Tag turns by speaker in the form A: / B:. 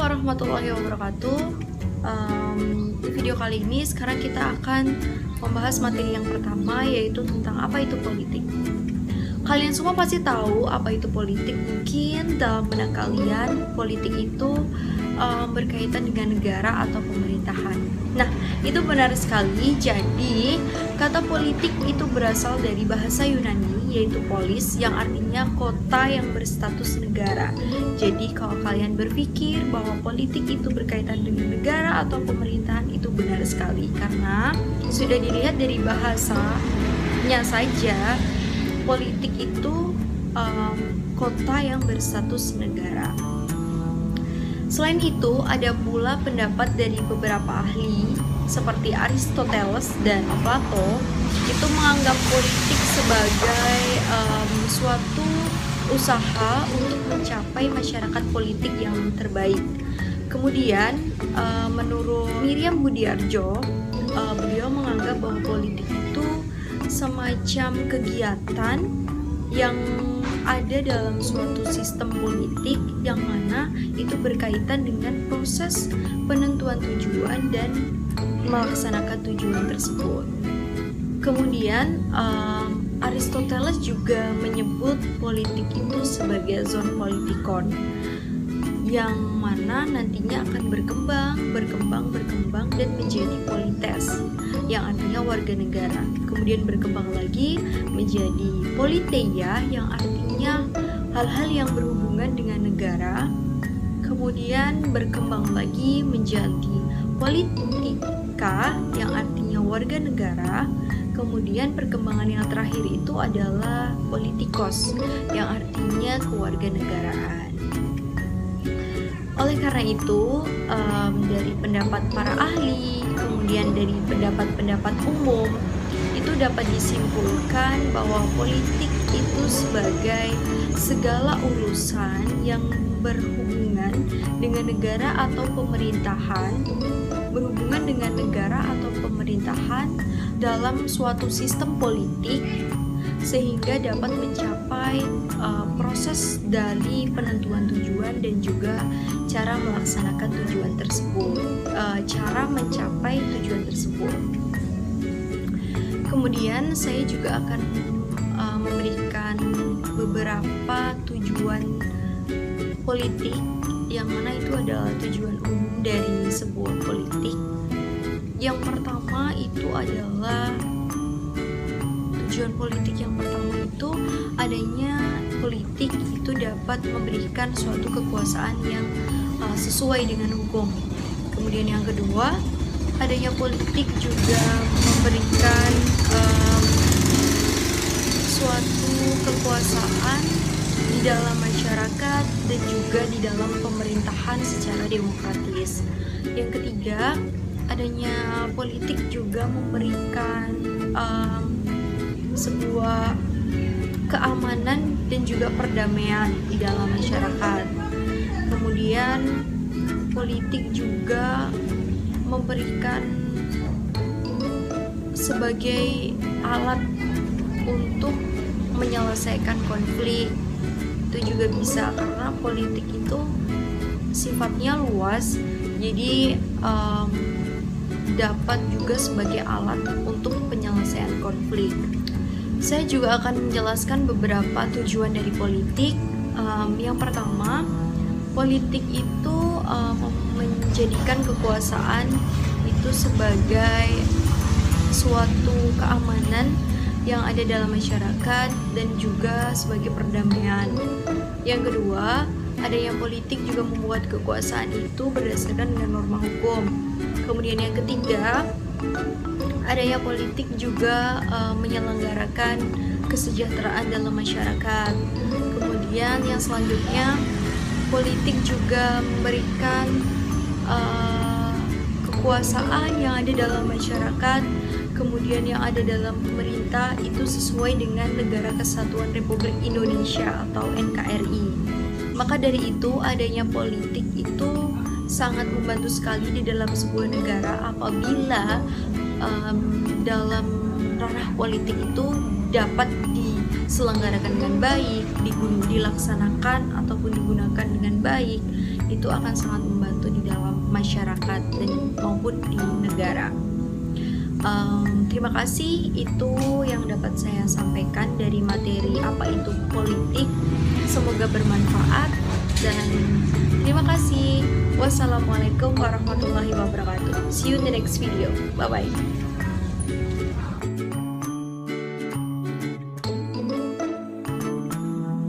A: warahmatullahi wabarakatuh. Di video kali ini sekarang kita akan membahas materi yang pertama, yaitu tentang apa itu politik. Kalian semua pasti tahu apa itu politik. Mungkin dalam benak kalian politik itu berkaitan dengan negara atau pemerintahan. Nah, itu benar sekali. Jadi kata politik itu berasal dari bahasa Yunani, yaitu polis, yang artinya kota yang berstatus negara. Jadi kalau kalian berpikir bahwa politik itu berkaitan dengan negara atau pemerintahan, itu benar sekali, karena sudah dilihat dari bahasanya saja, politik itu kota yang berstatus negara. Selain itu, ada pula pendapat dari beberapa ahli seperti Aristoteles dan Plato itu menganggap politik sebagai suatu usaha untuk mencapai masyarakat politik yang terbaik. Kemudian menurut Miriam Budiarjo, beliau menganggap bahwa politik itu semacam kegiatan yang ada dalam suatu sistem politik yang mana itu berkaitan dengan proses penentuan tujuan dan melaksanakan tujuan tersebut. Kemudian Aristoteles juga menyebut politik itu sebagai zon politikon, yang mana nantinya akan berkembang dan menjadi polites, yang artinya warga negara. Kemudian berkembang lagi menjadi politeia, yang artinya hal-hal yang berhubungan dengan negara. Kemudian berkembang lagi menjadi politika, yang artinya warga negara. Kemudian perkembangan yang terakhir itu adalah politikos, yang artinya kewarganegaraan. Oleh karena itu, dari pendapat para ahli, kemudian dari pendapat-pendapat umum, itu dapat disimpulkan bahwa politik itu sebagai segala urusan yang berhubungan dengan negara atau pemerintahan, dalam suatu sistem politik, sehingga dapat mencapai proses dari penentuan tujuan dan juga cara melaksanakan tujuan tersebut, cara mencapai tujuan tersebut. Kemudian saya juga akan memberikan beberapa tujuan politik, yang mana itu adalah tujuan umum dari sebuah politik. Yang pertama itu adalah tujuan politik yang pertama itu adanya politik itu dapat memberikan suatu kekuasaan yang sesuai dengan hukum. Kemudian yang kedua, adanya politik juga memberikan suatu kekuasaan di dalam masyarakat dan juga di dalam pemerintahan secara demokratis. Yang ketiga, adanya politik juga memberikan sebuah keamanan dan juga perdamaian di dalam masyarakat. Kemudian politik juga memberikan sebagai alat untuk menyelesaikan konflik. Itu juga bisa, karena politik itu sifatnya luas, jadi dapat juga sebagai alat untuk penyelesaian konflik. Saya juga akan menjelaskan beberapa tujuan dari politik. Yang pertama, politik itu menjadikan kekuasaan itu sebagai suatu keamanan yang ada dalam masyarakat dan juga sebagai perdamaian. Yang kedua, adanya politik juga membuat kekuasaan itu berdasarkan dengan norma hukum. Kemudian yang ketiga, adanya politik juga menyelenggarakan kesejahteraan dalam masyarakat. Kemudian yang selanjutnya, politik juga memberikan kekuasaan yang ada dalam masyarakat, kemudian yang ada dalam pemerintah itu sesuai dengan Negara Kesatuan Republik Indonesia atau NKRI. Maka dari itu, adanya politik itu sangat membantu sekali di dalam sebuah negara apabila dalam ranah politik itu dapat diselenggarakan dengan baik, dilaksanakan ataupun digunakan dengan baik. itu akan sangat membantu di dalam masyarakat dan maupun di negara. Terima kasih, itu yang dapat saya sampaikan dari materi apa itu politik. Semoga bermanfaat dan terima kasih. Wassalamualaikum warahmatullahi wabarakatuh. See you in the next video. Bye bye.